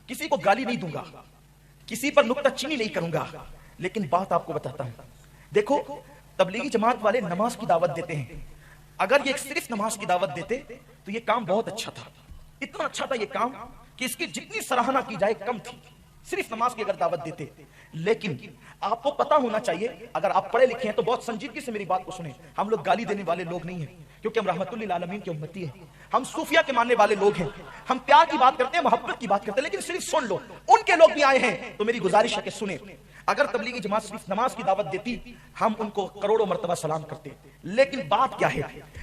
کسی کو گالی نہیں دوں گا، کسی پر نکتہ چینی نہیں کروں گا، لیکن بات آپ کو بتاتا ہوں. دیکھو تبلیغی جماعت والے نماز کی دعوت دیتے ہیں. اگر یہ صرف نماز کی دعوت دیتے تو یہ کام بہت اچھا تھا، اتنا اچھا تھا یہ کام کہ اس کی جتنی سراہنا کی جائے کم تھی. صرف نماز کی اگر دعوت دیتے. لیکن آپ کو پتا ہونا چاہیے، اگر آپ پڑھے لکھے ہیں تو بہت سنجیدگی سے میری بات کو سنیں. ہم لوگ گالی دینے والے لوگ نہیں ہیں، کیونکہ ہم رحمت للعالمین کے امتی ہیں. ہم صوفیہ کے ماننے والے لوگ ہیں. ہم پیار کی بات کرتے ہیں، محبت کی بات کرتے ہیں، لیکن صرف سن لو. ان کے لوگ بھی آئے ہیں تو میری گزارش ہے کہ سنیں. اگر تبلیغی جماعت صرف نماز کی دعوت دیتی ہم ان کو کروڑوں مرتبہ سلام کرتے. لیکن بات کیا ہے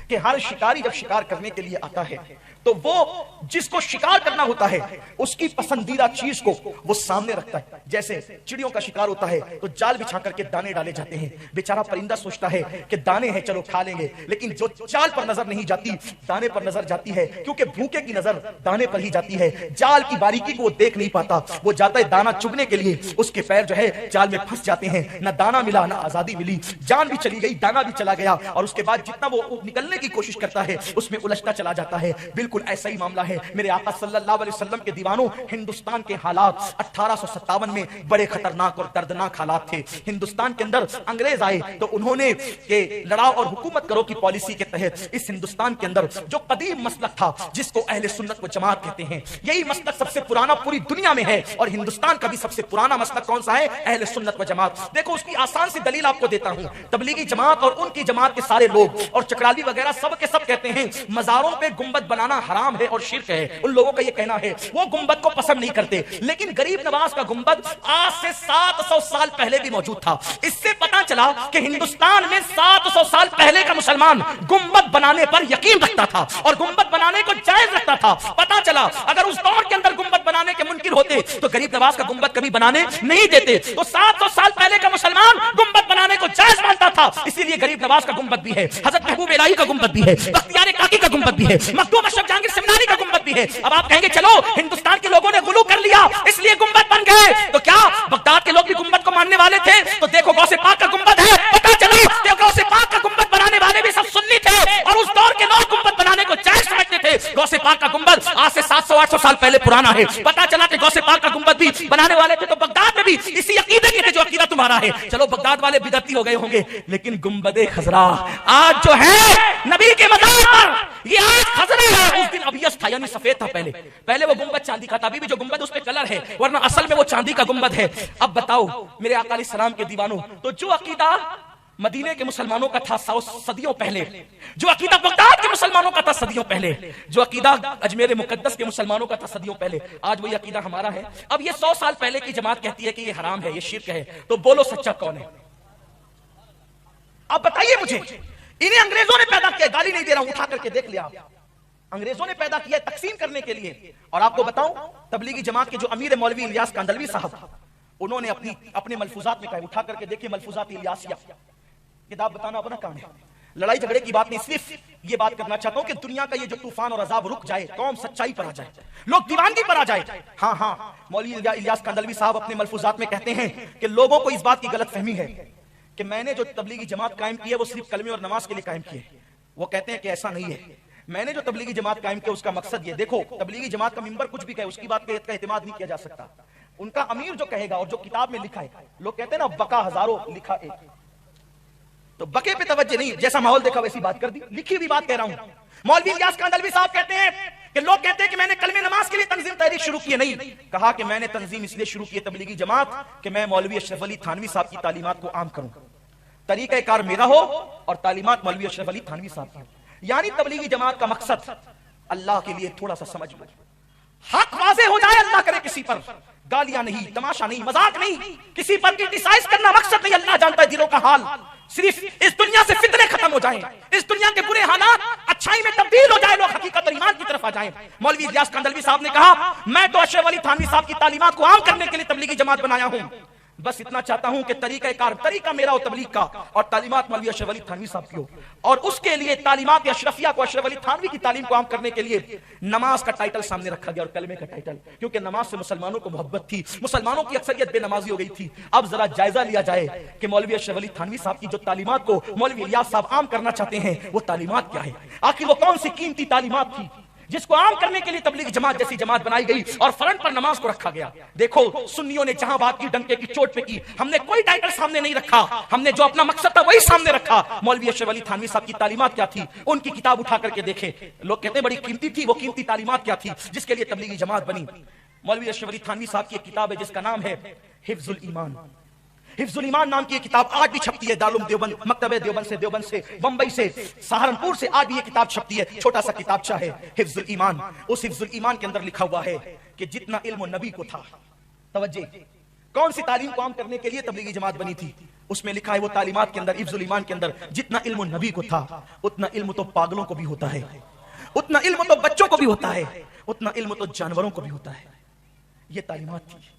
کہ ہر شکاری جب شکار کرنے کے لیے آتا ہے تو وہ جس کو شکار کرنا ہوتا ہے اس کی پسندیدہ چیز کو وہ سامنے رکھتا ہے. جیسے چڑیوں کا شکار ہوتا ہے تو جال بچھا کر کے دانے ڈالے جاتے ہیں. بیچارہ پرندہ سوچتا ہے کہ دانے ہیں چلو کھا لیں گے، لیکن جو جال پر نظر نہیں جاتی دانے پر نظر جاتی ہے، کیونکہ بھوکے کی نظر دانے پر ہی جاتی ہے. جال کی باریکی کو وہ دیکھ نہیں پاتا، وہ جاتا ہے دانا چگنے کے لیے، اس کے پیر جو ہے جال میں پھنس جاتے ہیں. نہ دانا ملا نہ آزادی ملی، جان بھی چلی گئی، دانا بھی چلا گیا، اور اس کے بعد جتنا وہ نکلنے کی کوشش کرتا ہے اس میں الجھتا چلا جاتا ہے. بالکل ایسا ہی معاملہ ہے میرے آقا صلی اللہ علیہ وسلم کے دیوانوں. ہندوستان کے حالات 1857 میں بڑے خطرناک اور دردناک حالات تھے. ہندوستان کے اندر انگریز آئے تو انہوں نے کہ لڑاؤ اور حکومت کرو کی پالیسی کے تحت اس ہندوستان کے اندر جو قدیم مسلک تھا جس کو اہل سنت و جماعت کہتے ہیں، یہی مسلک سب سے پرانا پوری دنیا میں ہے. اور ہندوستان کا بھی سب سے پرانا مسلک کون سا ہے؟ اہل سنت و جماعت. دیکھو اس کی آسان سی دلیل آپ کو دیتا ہوں. تبلیغی جماعت اور ان کی جماعت کے سارے لوگ اور چکرالی وغیرہ سب کے سب کہتے ہیں مزاروں پہ گنبد بنانا حرام ہے اور شرک ہے. ان لوگوں کا یہ کہنا ہے، وہ گنبد کو پسند نہیں کرتے. لیکن غریب نواز کا گنبد آج سے 700 سال پہلے بھی موجود تھا. اس سے پتا چلا کہ ہندوستان میں 700 سال پہلے کا مسلمان گنبد بنانے پر یقین رکھتا تھا اور گنبد بنانے کو جائز رکھتا تھا. پتا چلا اگر اس دور کے اندر گنبد بنانے کے منکر ہوتے تو غریب نواز کا گنبد کبھی بنانے نہیں دیتے. تو 700 سال پہلے کا مسلمان گنبد بنانے کو جائز مانتا تھا، اسی لیے غریب نواز کا گنبد بھی ہے، حضرت محبوب الہی کا گنبد بھی ہے، بختیار کاکی کا گنبد بھی ہے، مخدوم اشرف جہانگیر سمنانی کا گنبد بھی ہے. اب آپ کہیں گے چلو ہندوستان کے لوگوں نے غلو کر لیا اس لیے گنبد بن گئے. تو کیا بغداد کے لوگ بھی گنبد کو ماننے والے تھے؟ تو دیکھو غوث پاک کا گنبد ہے. پتا چلا کہ غوث پاک کا گنبد بنانے والے بھی سب سنی تھے اور اس دور کے لوگ گنبد بنانے کو جائز سمجھتے تھے. غوث پاک کا گنبد آج سے 700-800 سال پہلے پرانا ہے. پتا چلا کہ غوث پاک کا گنبد بھی بنانے والے تھے تو بغداد میں بھی اسی عقیدے کے تھے جو عقیدہ تمہارا ہے. چلو بغداد والے بدعتی ہو گئے ہوں گے، لیکن گنبد خضرا آج جو ہے نبی کے مزار پر یہ آج خضرا ہے. اس دن ابیض تھا یعنی سفید تھا. پہلے وہ گنبد چاندی کا تھا، ابھی بھی جو گنبد اس پہ کلر ہے، ورنہ اصل میں وہ چاندی کا گنبد ہے. اب بتاؤ میرے آقا علیہ السلام کے دیوانوں، تو جو عقیدہ مدینے کے مسلمانوں کا تھا 100 صدیوں پہلے، جو عقیدہ بغداد کے مسلمانوں کا تھا صدیوں پہلے، جو عقیدہ اجمیر مقدس کے مسلمانوں کا تھا صدیوں پہلے، آج وہی عقیدہ ہمارا ہے. اب یہ 100 سال پہلے کی جماعت کہتی ہے کہ یہ حرام ہے، یہ شرک ہے. تو بولو سچا کون ہے؟ اب بتائیے مجھے. انہیں انگریزوں نے پیدا کیا، گالی نہیں دے رہا ہوں، اٹھا کر کے دیکھ لیا. انگریزوں نے پیدا کیا تقسیم کرنے کے لیے. اور آپ کو بتاؤں تبلیغی جماعت کے جو امیر مولوی الیاس کاندلوی صاحب، انہوں نے اپنے ملفوظات میں کہا، اٹھا کر کے دیکھیے ملفوظات الیاسیہ، کتاب بتانا اپنا کام ہے. لڑائی جھگڑے کی بات نہیں، صرف یہ بات کرنا چاہتا ہوں کہ دنیا کا یہ جو طوفان اور عذاب رک جائے، قوم سچائی پر آ جائے، لوگ دیوانگی پر آ جائے. ہاں مولوی الیاس کاندلوی صاحب اپنے ملفوظات میں کہتے ہیں کہ لوگوں کو اس بات کی غلط فہمی ہے کہ میں نے جو تبلیغی جماعت قائم کی ہے وہ صرف کلمے اور نماز کے لیے قائم کی ہے. وہ کہتے ہیں کہ ایسا نہیں ہے. میں نے جو تبلیغی جماعت قائم کیا اس کا مقصد یہ، دیکھو تبلیغی جماعت کا ممبر کچھ بھی کہے اس کی بات کا اعتماد نہیں کیا جا سکتا. ان کا امیر جو کہے گا اور جو کتاب میں لکھا ہے، لوگ کہتے ہیں نا بقا ہزاروں لکھا ایک، تو بقے پہ توجہ نہیں، جیسا ماحول دیکھا ویسی بات کر دی، لکھی ہوئی بات کہہ رہا ہوں. مولوی الیاس کاندلوی صاحب کہتے ہیں کہ لوگ کہتے ہیں کہ میں نے کلمہ نماز کے لیے تنظیم تحریک شروع کی ہے. نہیں، کہا کہ میں نے تنظیم اس لیے شروع کی ہے تبلیغی جماعت کہ میں مولوی اشرف علی تھانوی صاحب کی تعلیمات کو عام کروں، طریقہ کار میرا ہو اور تعلیمات مولوی اشرف علی تھانوی صاحب کی. یعنی تبلیغی جماعت کا مقصد اللہ کے لیے تھوڑا سا سمجھ لو، حق واضح ہو جائے، اللہ کرے کسی پر گالیاں نہیں، تماشا نہیں، مذاق نہیں، کسی پر کرٹیسائز کرنا مقصد نہیں. اللہ جانتا ہے دلوں کا حال. صرف اس دنیا سے فتنے ختم ہو جائیں، اس دنیا کے برے حالات اچھائی میں تبدیل ہو جائے، لوگ حقیقت اور ایمان کی طرف آ جائیں. مولوی الیاس کاندلوی صاحب نے کہا میں تو اشرف علی تھانوی صاحب کی تعلیمات کو عام کرنے کے لیے تبلیغی جماعت بنایا ہوں. بس اتنا چاہتا ہوں کہ طریقہ میرا ہو تبلیغ کا اور تعلیمات مولوی اشرف علی تھانوی صاحب کی ہو. اور اس کے لیے تعلیمات اشرفیہ کو، اشرف علی تھانوی کی تعلیم کو عام کرنے کے لیے نماز کا ٹائٹل سامنے رکھا گیا اور کلمے کا ٹائٹل، کیونکہ نماز سے مسلمانوں کو محبت تھی، مسلمانوں کی اکثریت بے نمازی ہو گئی تھی. اب ذرا جائزہ لیا جائے کہ مولوی اشرف علی تھانوی صاحب کی جو تعلیمات کو مولوی الیاس صاحب عام کرنا چاہتے ہیں وہ تعلیمات کیا ہے، آخر وہ کون سی قیمتی تعلیمات تھی جس کو عام کرنے کے لیے تبلیغی جماعت جیسی جماعت بنائی گئی اور فرنٹ پر نماز کو رکھا گیا. دیکھو سنیوں نے جہاں بات کی ڈنکے کی چوٹ پہ کی. ہم نے کوئی ٹائٹل سامنے نہیں رکھا, ہم نے جو اپنا مقصد تھا وہی سامنے رکھا. مولوی اشرف علی تھانوی صاحب کی تعلیمات کیا تھی, ان کی کتاب اٹھا کر کے دیکھیں. لوگ کہتے ہیں بڑی قیمتی تھی, وہ قیمتی تعلیمات کیا تھی جس کے لیے تبلیغی جماعت بنی. مولوی اشرف علی تھانوی صاحب کی ایک کتاب ہے جس کا نام ہے حفظ الایمان. حفظ الایمان نام کی یہ کتاب آج بھی چھپتی ہے دارالعلوم دیوبند, مکتبہ دیوبند سے, بمبئی سے, سہارنپور سے, آج بھی یہ کتاب چھپتی ہے. چھوٹا سا کتابچہ ہے حفظ الایمان. اس حفظ الایمان کے اندر لکھا ہوا ہے کہ جتنا علم نبی کو تھا, توجہ, کون سی تعلیم کو عام کرنے کے لیے تبلیغی جماعت بنی تھی, اس میں لکھا ہے وہ تعلیمات کے اندر, حفظ الایمان کے اندر, جتنا علم نبی کو تھا اتنا علم تو پاگلوں کو بھی ہوتا ہے, اتنا علم تو بچوں کو بھی ہوتا ہے, اتنا علم تو جانوروں کو بھی ہوتا ہے. یہ تعلیمات تھی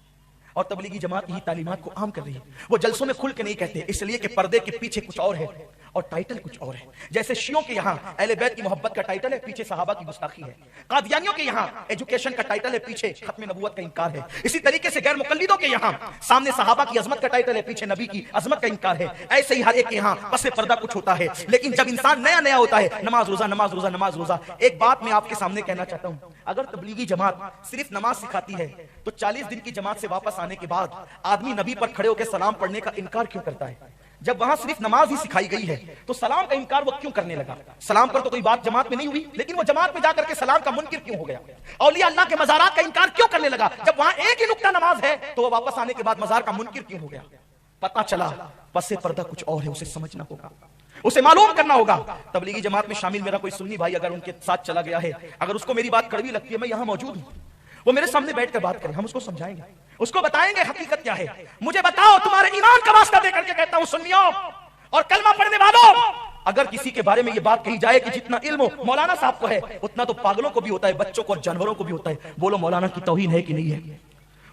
اور تبلیغی جماعت یہی تعلیمات کو عام کر رہی ہے. وہ جلسوں میں کھل کے نہیں کہتے, اس لیے کہ پردے کے پیچھے کچھ اور ہے اور ٹائٹل کچھ اور ہے. جیسے شیعوں کے یہاں اہل بیت کی محبت کا ٹائٹل ہے, پیچھے صحابہ کی گستاخی ہے. قادیانیوں کے یہاں ایجوکیشن کا ٹائٹل ہے, پیچھے ختم نبوت کا انکار ہے. اسی طریقے سے غیر مقلدوں کے یہاں سامنے صحابہ کی عظمت کا ٹائٹل ہے, پیچھے نبی کی عظمت کا انکار ہے. ایسے ہی ہر ایک کے یہاں پس پردہ کچھ ہوتا ہے. لیکن جب انسان نیا نیا ہوتا ہے, نماز روزہ نماز روزہ نماز روزہ. ایک بات میں آپ کے سامنے کہنا چاہتا ہوں, اگر تبلیغی جماعت صرف نماز سکھاتی ہے تو 40 دن کی جماعت سے واپس آنے کے بعد آدمی نبی پر کھڑے ہو کے سلام پڑھنے کا انکار کیوں کرتا ہے؟ جب وہاں صرف نماز ہی سکھائی گئی ہے تو سلام کا انکار وہ کیوں کرنے لگا؟ سلام پر تو کوئی بات جماعت میں نہیں ہوئی, لیکن وہ جماعت میں جا کر کے سلام کا منکر کیوں ہو گیا؟ اولیاء اللہ کے مزارات کا انکار کیوں کرنے لگا جب وہاں ایک ہی نقطہ نماز ہے تو وہ واپس آنے کے بعد مزار کا منکر کیوں ہو گیا؟ پتا چلا پس پردہ کچھ اور ہے, اسے سمجھنا ہوگا, اسے معلوم کرنا ہوگا. تبلیغی جماعت میں شامل میرا کوئی سنی بھائی اگر ان کے ساتھ چلا گیا ہے, اگر اس کو میری بات کڑوی لگتی ہے, میں یہاں موجود ہوں, وہ میرے سامنے بیٹھ کر بات کریں, ہم اس کو سمجھائیں گے, اس کو بتائیں گے حقیقت کیا ہے. مجھے بتاؤ, تمہارے ایمان کا واسطہ دے کر کے کہتا ہوں سنیوں اور کلمہ پڑھنے والوں, اگر کسی کے بارے میں یہ بات کہی جائے کہ جتنا علم مولانا صاحب کو ہے اتنا تو پاگلوں کو بھی ہوتا ہے, بچوں کو اور جانوروں کو بھی ہوتا ہے, بولو مولانا کی توہین ہے کہ نہیں ہے؟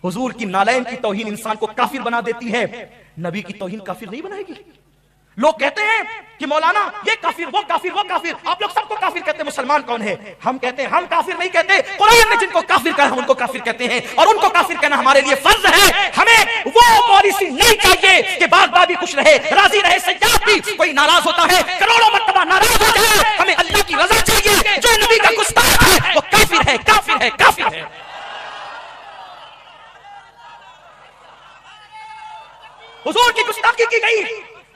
حضور کی نالین کی توہین انسان کو کافر بنا دیتی ہے, نبی کی توہین کافر نہیں بنائے گی. لوگ کہتے ہیں کہ مولانا یہ کافر وہ کافر وہ کافر, آپ لوگ سب کو کافر کہتے ہیں, مسلمان کون ہے؟ ہم کہتے ہیں ہم کافر نہیں کہتے, قرآن نے جن کو کافر کہا ہم ان کو کافر کہتے ہیں, اور ان کو کافر کہنا ہمارے لیے فرض ہے. ہمیں وہ پالیسی نہیں چاہیے کہ باغ بھی خوش رہے, راضی رہے, سیاح بھی, کوئی ناراض ہوتا ہے کروڑوں مرتبہ ناراض ہو جائے, ہمیں اللہ کی رضا چاہیے. جو نبی کا گستاخ ہے وہ کافر ہے, کافر ہے, کافر ہے. حضور کی گستاخی کی گئی,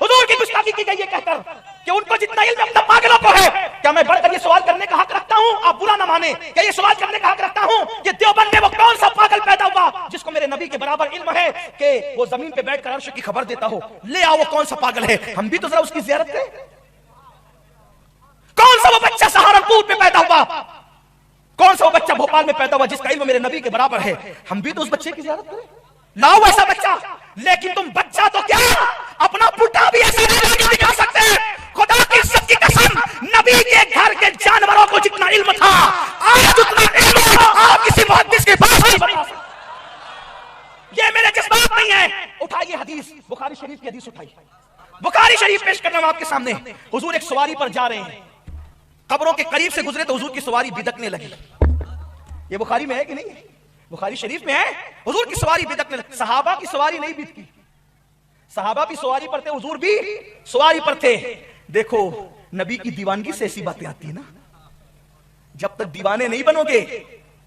حضور کی گستاخی کی گئی یہ کہہ کر کہ ان کو جتنا علم اپنا پاگلوں کو ہے. کیا میں بڑھ کر یہ سوال کرنے کا حق رکھتا ہوں, آپ برا نہ مانیں, کیا یہ سوال کرنے کا حق رکھتا ہوں کہ دیوبند میں وہ کون سا پاگل پیدا ہوا جس کو میرے نبی کے برابر علم ہے کہ وہ زمین پہ بیٹھ کر عرش کی خبر دیتا ہو؟ لے آؤ, وہ کون سا پاگل ہے, ہم بھی تو ذرا اس کی زیارت کریں. کون سا وہ بچہ سہارنپور پہ پیدا ہوا, کون سا وہ بچہ بھوپال میں پیدا ہوا جس کا علم میرے نبی کے برابر ہے, ہم بھی تو اس بچے کی زیارت کریں. لاؤ ایسا بچہ, لیکن تم بچہ تو کیا اپنا پٹا بھی ایسے نہیں دکھا سکتے. خدا کی عزت کی قسم, نبی کے گھر کے جانوروں کو جتنا علم تھا آج اتنا علم آپ کسی محدث کے پاس نہیں بتا سکتے. یہ میرے جذبات نہیں ہے. اٹھائیے حدیث, بخاری شریف کی حدیث اٹھائیے, بخاری شریف پیش کرنا ہوں آپ کے سامنے. حضور ایک سواری پر جا رہے ہیں, قبروں کے قریب سے گزرے تو حضور کی سواری بدکنے لگی. یہ بخاری میں ہے کہ نہیں؟ بخاری شریف میں ہے. حضور کی سواری بدکنے لگی. صحابہ کی سواری نہیں بدکی, صحابہ بھی سواری پر تھے, حضور بھی سواری پر تھے. دیکھو نبی کی دیوانگی سے ایسی باتیں آتی ہیں نا, جب تک دیوانے نہیں بنو گے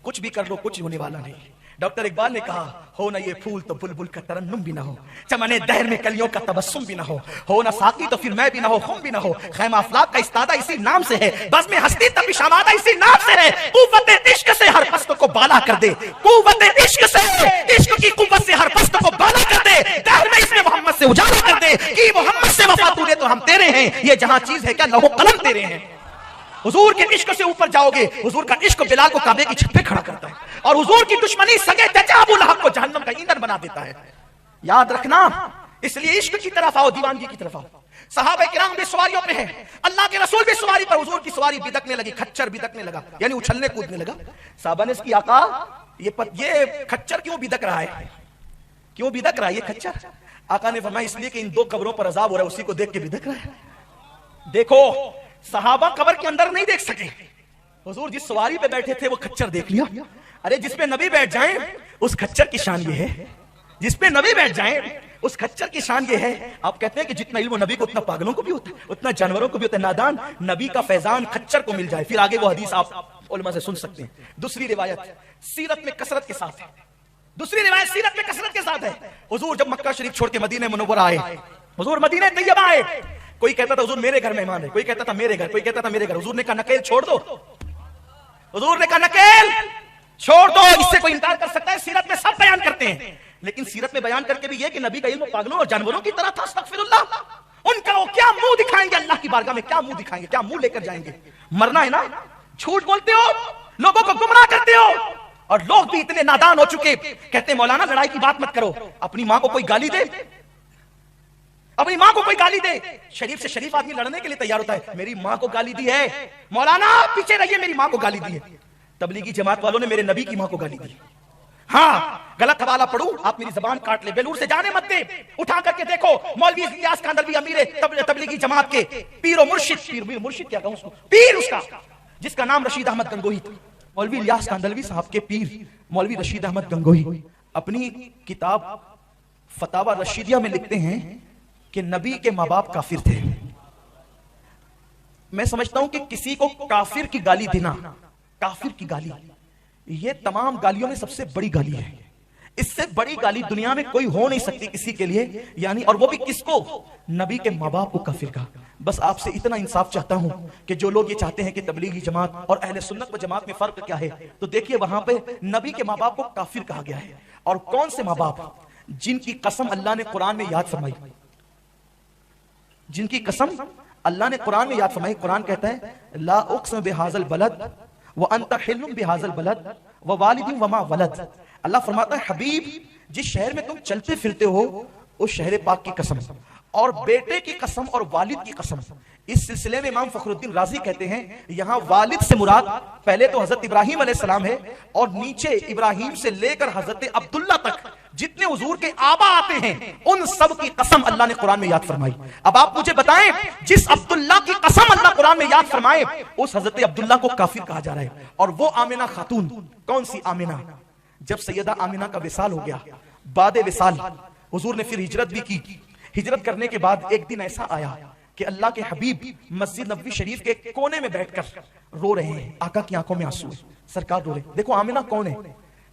کچھ بھی کر لو کچھ ہونے والا نہیں. ڈاکٹر اقبال نے کہا, ہو نہ یہ پھول تو بلبل کا ترنم بھی نہ ہو, چمنے دہر میں کلیوں کا تبسم بھی نہ ہو نہ ساقی تو پھر میں بھی نہ ہو, خم بھی نہ ہو. خیمہ افلاک کا استادہ اسی نام سے ہے, بزم ہستی تپش آمادہ اسی نام سے ہے. قوت عشق سے ہر پست کو بالا کر دے, قوت عشق سے, عشق کی قوت سے ہر پست کو بالا کر دے. دہر میں اس میں محمد سے اجالا کر دے کہ محمد سے وفا تو دے تو ہم تیرے ہیں, یہ جہاں چیز ہے کیا لوح قلم تیرے ہیں. حضور کے عشق سے اوپر جاؤ گے, حضور کا عشق بلال کو کعبے کی چھت پہ کھڑا کرتا ہے, اور حضور کی دشمنی سگے چچا ابو لہب کو جہنم کا ایندھن بنا دیتا ہے. یاد رکھنا, اس لیے عشق کی طرف آؤ, دیوانگی کی طرف آؤ. صحابہ کرام بھی سواریوں پہ ہیں, اللہ کے رسول بھی سواری پر. حضور کی سواری بدکنے لگی, کھچر بدکنے لگا, یعنی اچھلنے کودنے لگا. صحابہ نے اس کی آقا یہ کھچر کیوں بدک رہا ہے, کیوں بدک رہا ہے یہ کھچر؟ آقا نے فرمایا اس لیے کہ ان دو قبروں پر عذاب ہو رہا ہے, اسی کو دیکھ کے بدک رہا ہے. دیکھو صحابہ قبر کے اندر نہیں دیکھ سکے, حضور جس سواری پہ بیٹھے تھے وہ کھچر دیکھ لیا. ارے جس پہ نبی بیٹھ جائیں اس کھچر کی شان یہ ہے, جس پہ نبی بیٹھ جائیں اس کھچر کی شان یہ ہے. آپ کہتے ہیں کہ جتنا علم نبی کو اتنا پاگلوں کو بھی ہوتا ہے, اتنا جانوروں کو بھی ہوتا ہے. نادان, نبی کا فیضان کھچر کو مل جائے, پھر آگے وہ حدیث آپ علماء سے سن سکتے ہیں. دوسری روایت سیرت میں کثرت کے ساتھ ہے. دوسری روایت سیرت میں کثرت کے ساتھ ہے. حضور جب مکہ شریف چھوڑ کے مدینہ منورہ آئے, حضور مدینہ طیبہ آئے, کوئی کہتا تھا حضور میرے گھر مہمان ہے, کوئی کہتا تھا میرے گھر, کوئی کہتا تھا میرے گھر. حضور نے کہا نکیل چھوڑ دو, حضور نے کہا نکیل چھوڑ دو. اس سے کوئی انکار کر سکتا ہے؟ سیرت میں سب بیان کرتے ہیں, لیکن سیرت میں بیان کر کے بھی یہ کہ نبی کا علم پاگلوں اور جانوروں کی طرح تھا. استغفر اللہ. ان کا وہ کیا منہ دکھائیں گے اللہ کی بارگاہ میں, کیا منہ دکھائیں گے, کیا منہ لے کر جائیں گے؟ مرنا ہے نا. جھوٹ بولتے ہو, لوگوں کو گمراہ کرتے ہو, اور لوگ بھی اتنے نادان ہو چکے, کہتے ہیں مولانا لڑائی کی بات مت کرو. اپنی ماں کو کوئی گالی دے, اپنی ماں کو کوئی گالی دے, شریف سے شریف آدمی لڑنے کے لیے تیار ہوتا ہے. میری ماں کو گالی دی ہے, مولانا پیچھے رہیے, میری ماں کو گالی دی ہے. تبلیغی جماعت والوں نے میرے نبی کی ماں کو گالی دی. ہاں غلط حوالہ پڑھوں, آپ میری زبان کاٹ لے, بیلور سے جانے مت دے, اٹھا کر کے دیکھو. مولوی الیاس کاندھلوی امیر تبلیغی جماعت کے پیر و مرشد, پیر مرشد کیا کہوں اس کو, پیر اس کا, جس کا نام رشید احمد گنگوہی تھا. مولوی الیاس کاندھلوی صاحب کے پیر مولوی رشید احمد گنگوہی اپنی کتاب فتاوی رشیدیہ میں لکھتے ہیں کہ نبی کے ماں باپ کافر تھے. میں سمجھتا ہوں کہ کسی کو کافر کی گالی دینا, کافر کی گالی, یہ تمام گالیوں میں سب سے بڑی گالی ہے. اس سے بڑی گالی دنیا میں کوئی ہو نہیں سکتی کسی کے لیے, یعنی اور وہ بھی کس کو؟ نبی کے ماں باپ کو کافر کہا. بس آپ سے اتنا انصاف چاہتا ہوں کہ جو لوگ یہ چاہتے ہیں کہ تبلیغی جماعت اور اہل سنت و جماعت میں فرق کیا ہے, تو دیکھیے وہاں پہ نبی کے ماں باپ کو کافر کہا گیا ہے. اور کون سے ماں باپ؟ جن کی قسم اللہ نے قرآن میں یاد فرمائی, جن کی قسم اللہ نے قرآن میں یاد فرمائی. قرآن کہتا ہے لا اقسم بہذا البلد وانت حل بہذا البلد ووالد وما ولد. اللہ فرماتا ہے حبیب جس شہر میں تم چلتے پھرتے ہو اس شہر پاک کی قسم, اور بیٹے کی قسم اور والد کی قسم. اس سلسلے میں امام فخر الدین رازی کہتے ہیں یہاں والد سے مراد پہلے تو حضرت ابراہیم علیہ السلام ہے, اور نیچے ابراہیم سے لے کر حضرت عبداللہ تک جتنے حضور کے آبا آتے ہیں ان سب کی قسم اللہ نے قرآن میں یاد فرمائی. اب آپ مجھے بتائیں جس عبداللہ کی قسم اللہ قرآن میں یاد فرمائے اس حضرت عبداللہ کو کافر کہا جا رہا ہے. اور وہ آمنہ خاتون, کون سی آمنہ؟ جب سیدہ آمنہ کا وصال ہو گیا, بعد وصال حضور نے پھر ہجرت بھی کی. ہجرت کرنے کے بعد ایک دن ایسا آیا کہ اللہ کے حبیب مسجد نبوی شریف کے کونے میں بیٹھ کر رو رہے ہیں, آقا کی آنکھوں میں آنسو ہے, سرکار رو رہے ہیں. دیکھو آمنہ کون ہے,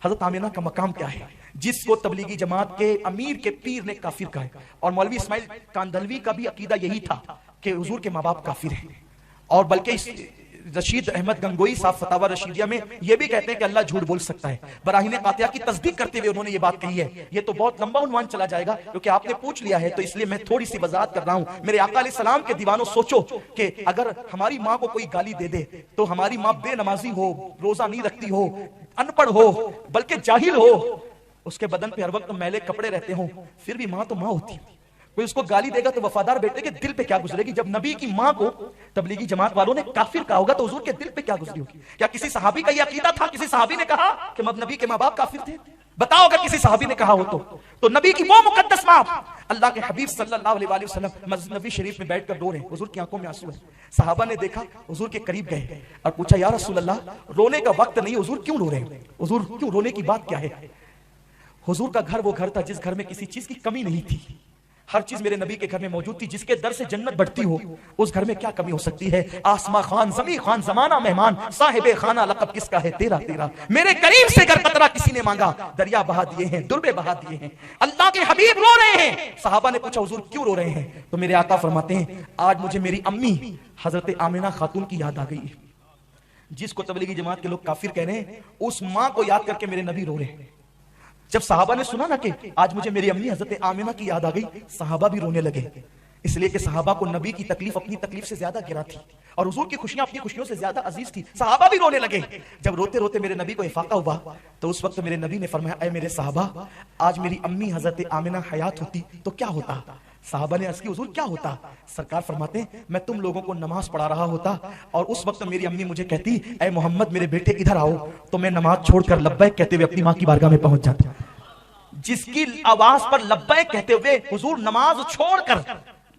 حضرت آمنہ کا مقام کیا ہے, جس کو تبلیغی جماعت کے امیر کے پیر نے کافر کہا ہے. اور مولوی اسماعیل کاندھلوی کا بھی عقیدہ یہی تھا کہ حضور کے ماں باپ کافر ہیں. اور بلکہ رشید احمد گنگوئی صاحب فتاوی رشیدیہ میں یہ بھی کہتے ہیں کہ اللہ جھوٹ بول سکتا ہے. براہین قاطعہ کی تصدیق کرتے ہوئے انہوں نے یہ بات کہی ہے. یہ تو بہت لمبا عنوان چلا جائے گا کیونکہ آپ نے پوچھ لیا ہے, تو اس لیے میں تھوڑی سی وضاحت کر رہا ہوں. میرے آقا علیہ السلام کے دیوانوں, سوچو کہ اگر ہماری ماں کو کوئی گالی دے دے تو ہماری ماں بے نمازی ہو, روزہ نہیں رکھتی ہو, ان پڑھ ہو, بلکہ جاہل ہو, اس کے بدن پہ ہر وقت میلے کپڑے رہتے ہوں, پھر بھی ماں تو ماں ہوتی ہے. کوئی اس کو گالی دے گا تو وفادار بیٹے کے دل پہ کیا گزرے گی؟ جب نبی کی ماں کو تبلیغی جماعت والوں نے کافر کہا ہوگا تو حضور کے دل پہ کیا گزری ہوگی؟ کیا کسی صحابی کا یہ عقیدہ تھا؟ کسی صحابی نے کہا کہ نبی کے ماں باپ کافر تھے؟ بتاؤ اگر کسی صحابی نے کہا ہو تو نبی کی وہ مقدس ماں, اللہ کے حبیب صلی اللہ علیہ وآلہ وسلم مسجد نبوی شریف میں بیٹھ کر رو رہے ہیں, حضور کی آنکھوں میں آنسو ہے. صحابہ نے دیکھا, حضور کے قریب گئے اور پوچھا یا رسول اللہ رونے کا وقت نہیں, حضور کیوں رو رہے ہیں, حضور کیوں رونے کی بات کیا ہے؟ حضور کا گھر وہ گھر تھا جس گھر میں کسی چیز کی کمی نہیں تھی, ہر چیز میرے نبی کے گھر میں موجود تھی. جس کے در سے جنت بڑھتی ہو اس گھر میں کیا کمی ہو سکتی ہے؟ آسماں خان, زمین خان, زمانہ مہمان, صاحب خانہ لقب کس کا ہے تیرا تیرا. میرے کریم سے گر قطرہ کسی نے مانگا, دریا بہا دیے ہیں, دربے بہا دیے ہیں. اللہ کے حبیب رو رہے ہیں. صحابہ نے پوچھا حضور کیوں رو رہے ہیں؟ تو میرے آقا فرماتے ہیں آج مجھے میری امی حضرت آمنہ خاتون کی یاد آ گئی, جس کو تبلیغی جماعت کے لوگ کافر کہہ رہے ہیں, اس ماں کو یاد کر کے میرے نبی رو رہے ہیں. جب صحابہ نے سنا نا کہ آج مجھے میری امی حضرت آمنہ کی یاد آ گئی, صحابہ بھی رونے لگے. اس لیے کہ صحابہ کو نبی کی تکلیف اپنی تکلیف سے زیادہ گرا تھی اور حضور کی خوشیاں اپنی خوشیوں سے زیادہ عزیز تھی. صحابہ بھی رونے لگے. جب روتے روتے میرے نبی کو افاقہ ہوا تو اس وقت میرے نبی نے فرمایا اے میرے صحابہ, آج میری امی حضرت آمنہ حیات ہوتی تو کیا ہوتا؟ صحابہ نے عرض کی حضور کیا ہوتا؟ سرکار فرماتے ہیں میں تم لوگوں کو نماز پڑھا رہا ہوتا اور اس وقت میری امی مجھے کہتی اے محمد میرے بیٹے ادھر آؤ, تو میں نماز چھوڑ کر لبیک کہتے ہوئے اپنی ماں کی بارگاہ میں پہنچ جاتا. جس کی آواز پر لبیک کہتے ہوئے حضور نماز چھوڑ کر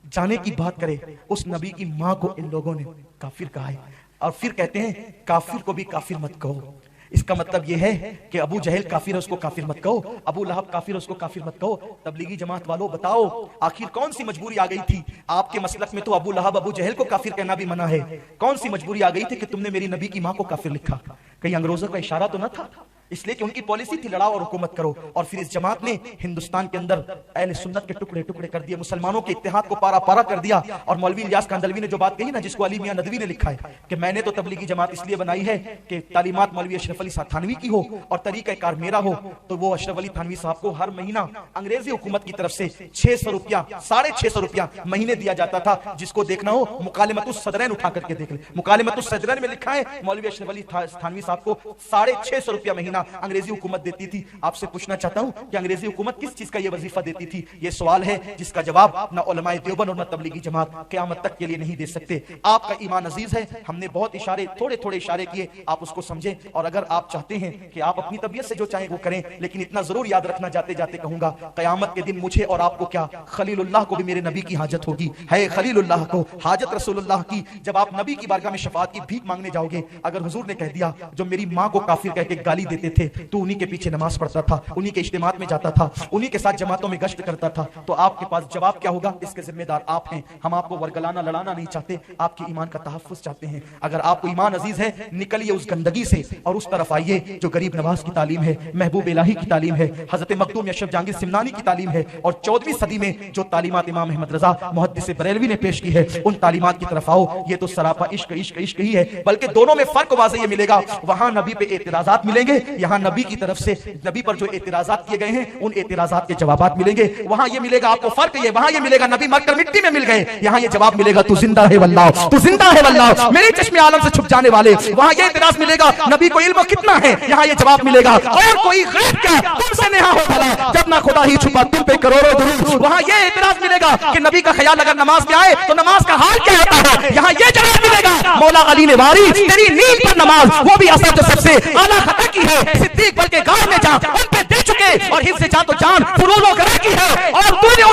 جانے کی بات کرے, اس نبی کی ماں کو ان لوگوں نے کافر کہا ہے. اور پھر کہتے ہیں کافر کو بھی کافر مت کہو, اس کا مطلب یہ ہے کہ ابو جہل کافر ہے اس کو کافر مت کہو، ابو لہب کافر ہے اس کو کافر مت کہو۔ تبلیغی جماعت والوں بتاؤ آخر کون سی مجبوری آ گئی تھی؟ آپ کے مسلک میں تو ابو لہب ابو جہل کو کافر کہنا بھی منع ہے، کون سی مجبوری آ گئی تھی کہ تم نے میری نبی کی ماں کو کافر لکھا؟ کہیں انگریزوں کا اشارہ تو نہ تھا؟ اس لیے کہ ان کی پالیسی تھی لڑاؤ اور حکومت کرو، اور پھر اس جماعت نے ہندوستان کے اندر اہل سنت کے ٹکڑے ٹکڑے کر دیے، مسلمانوں کے اتحاد کو پارا پارا کر دیا۔ اور مولوی الیاس کاندلوی نے جو بات کہی نا، جس کو علی میاں ندوی نے لکھا ہے کہ میں نے تو تبلیغی جماعت اس لیے بنائی ہے کہ تعلیمات مولوی اشرف علی تھانوی کی ہو اور طریقہ کار میرا ہو، تو وہ اشرف علی تھانوی صاحب کو ہر مہینہ انگریزی حکومت کی طرف سے 600 روپیہ 650 روپیہ مہینے دیا جاتا تھا۔ جس کو دیکھنا ہو مکالمۃ الصدرین اٹھا کر کے دیکھ لیں، مکالمۃ الصدرین میں لکھا ہے مولوی اشرف علی تھانوی صاحب کو 650 روپیہ مہینہ انگریزی حکومت دیتی تھی۔ آپ سے پوچھنا چاہتا ہوں کہ انگریزی حکومت کس چیز کا یہ وظیفہ دیتی تھی؟ یہ سوال ہے جس کا جواب نہ علماء دیوبند اور نہ تبلیغی جماعت قیامت تک کے لیے نہیں دے سکتے۔ آپ کا ایمان عزیز ہے، ہم نے بہت اشارے تھوڑے تھوڑے اشارے کیے، آپ اس کو سمجھیں، اور اگر آپ چاہتے ہیں کہ آپ اپنی طبیعت سے جو چاہیں وہ کریں، لیکن اتنا ضرور یاد رکھنا جاتے جاتے کہوں گا، قیامت کے دن مجھے اور آپ کو کیا، خلیل اللہ کو بھی میرے نبی کی حاجت ہوگی۔ ہے خلیل اللہ کو حاجت رسول اللہ کی۔ جب آپ نبی کی بارگاہ میں شفاعت کی بھیک مانگنے جاؤ گے، اگر حضور نے کہہ دیا جو میری ماں کو کافر کہہ کے گالی دیتے تھے تو انہی کے پیچھے نماز پڑھتا تھا، انہی کے اجتماعات میں جاتا تھا، انہی کے ساتھ جماعتوں میں گشت کرتا تھا، تو آپ کے پاس جواب کیا ہوگا؟ اس کے ذمہ دار آپ ہیں۔ ہم آپ کو ورگلانا لڑانا نہیں چاہتے، آپ کے ایمان کا تحفظ چاہتے ہیں۔ اگر آپ کو ایمان عزیز ہے، نکلیے اس گندگی سے اور اس طرف آئیے جو غریب نواز کی تعلیم ہے، محبوب الہی کی تعلیم ہے، حضرت مخدوم اشرف جہانگیر سمنانی کی تعلیم ہے، اور 14ویں صدی میں جو تعلیمات امام احمد رضا محدث بریلوی نے پیش کی ہے، ان تعلیمات کی طرف آؤ۔ یہ تو سراپا عشق عشق عشق ہی ہے، بلکہ دونوں میں فرق واضح یہ ملے گا، وہاں نبی پہ اعتراضات ملیں گے، یہاں نبی کی طرف سے نبی پر جو اعتراضات کیے گئے ہیں ان اعتراضات کے جوابات ملیں گے۔ وہاں یہ ملے گا آپ کو فرق، یہ وہاں یہ ملے گا نبی مر کر مٹی میں مل گئے، یہاں یہ جواب ملے گا تو زندہ ہے واللہ، تو زندہ ہے واللہ میرے چشم عالم سے چھپ جانے والے۔ وہاں یہ اعتراض ملے گا نبی کو علم کتنا ہے، یہاں یہ جواب ملے گا اور کوئی غیب کیا تم سے نہا ہو بھلا، جب نہ خدا ہی چھپا تم پہ کروڑوں درود۔ وہاں یہ اعتراض ملے گا کہ نبی کا خیال اگر نماز میں آئے تو نماز کا حال کیا ہوتا ہے، یہاں یہ جواب ملے گا مولا علی نے واری تیری نیند پر نماز، وہ بھی اثر جو سب سے اعلیٰ خطا کی ہے، صدیق بلکہ گاہ میں جا ان پہ دے چکے، اور حفظ جان تو جان فروض و گرہ کی ہے، اور تو نے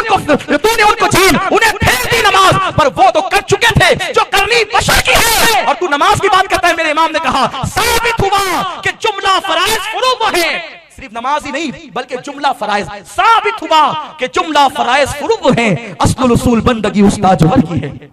ان کو جان انہیں پھیر دی نماز، پر وہ تو کر چکے تھے جو کرنی بشر کی ہے، اور تو نماز کی بات کرتا ہے۔ میرے امام نے کہا ثابت ہوا کہ جملہ فرائض فروض ہے، صرف نماز ہی نہیں بلکہ جملہ فرائض ثابت ہوا کہ جملہ فرائض فروض ہیں، اصل الاصول بندگی استاد جوہر کی ہے۔